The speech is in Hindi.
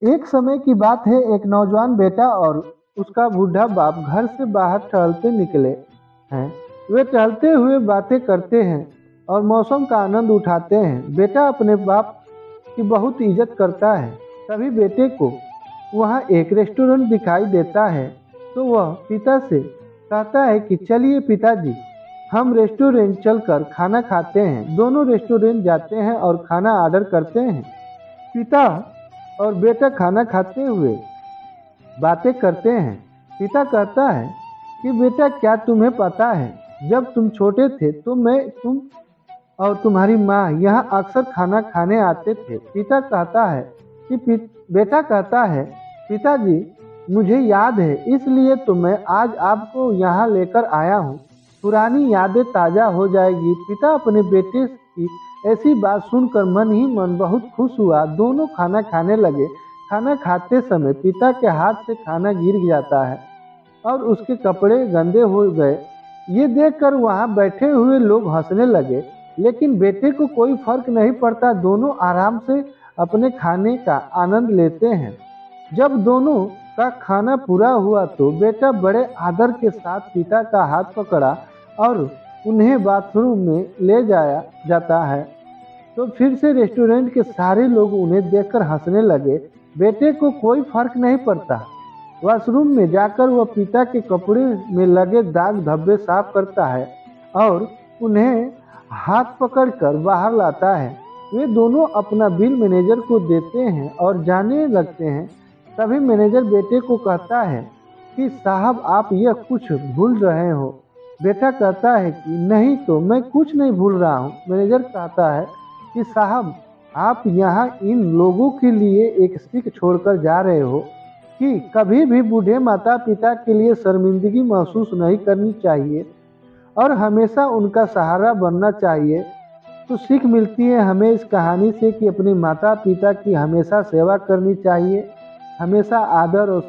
एक समय की बात है, एक नौजवान बेटा और उसका बूढ़ा बाप घर से बाहर टहलते निकले हैं। वे टहलते हुए बातें करते हैं और मौसम का आनंद उठाते हैं। बेटा अपने बाप की बहुत इज्जत करता है। तभी बेटे को वहाँ एक रेस्टोरेंट दिखाई देता है, तो वह पिता से कहता है कि चलिए पिताजी, हम रेस्टोरेंट चलकर खाना खाते हैं। दोनों रेस्टोरेंट जाते हैं और खाना ऑर्डर करते हैं। पिता और बेटा खाना खाते हुए बातें करते हैं। पिता कहता है कि बेटा, क्या तुम्हें पता है, जब तुम छोटे थे तो तुम और तुम्हारी माँ यहाँ अक्सर खाना खाने आते थे। पिता कहता है कि बेटा कहता है, पिताजी मुझे याद है, इसलिए तो मैं आज आपको यहाँ लेकर आया हूँ। पुरानी यादें ताज़ा हो जाएगी। पिता अपने बेटे की ऐसी बात सुनकर मन ही मन बहुत खुश हुआ। दोनों खाना खाने लगे। खाना खाते समय पिता के हाथ से खाना गिर जाता है और उसके कपड़े गंदे हो गए। ये देखकर वहाँ बैठे हुए लोग हंसने लगे, लेकिन बेटे को कोई फर्क नहीं पड़ता। दोनों आराम से अपने खाने का आनंद लेते हैं। जब दोनों का खाना पूरा हुआ तो बेटा बड़े आदर के साथ पिता का हाथ पकड़ा और उन्हें बाथरूम में ले जाया जाता है। तो फिर से रेस्टोरेंट के सारे लोग उन्हें देखकर हंसने लगे। बेटे को कोई फर्क नहीं पड़ता। वॉशरूम में जाकर वह पिता के कपड़े में लगे दाग धब्बे साफ करता है और उन्हें हाथ पकड़कर बाहर लाता है। वे दोनों अपना बिल मैनेजर को देते हैं और जाने लगते हैं। तभी मैनेजर बेटे को कहता है कि साहब, आप यह कुछ भूल रहे हो। बेटा कहता है कि नहीं तो मैं कुछ नहीं भूल रहा हूँ। मैनेजर कहता है कि साहब, आप यहाँ इन लोगों के लिए एक सीख छोड़कर जा रहे हो कि कभी भी बूढ़े माता पिता के लिए शर्मिंदगी महसूस नहीं करनी चाहिए और हमेशा उनका सहारा बनना चाहिए। तो सीख मिलती है हमें इस कहानी से कि अपने माता पिता की हमेशा सेवा करनी चाहिए, हमेशा आदर और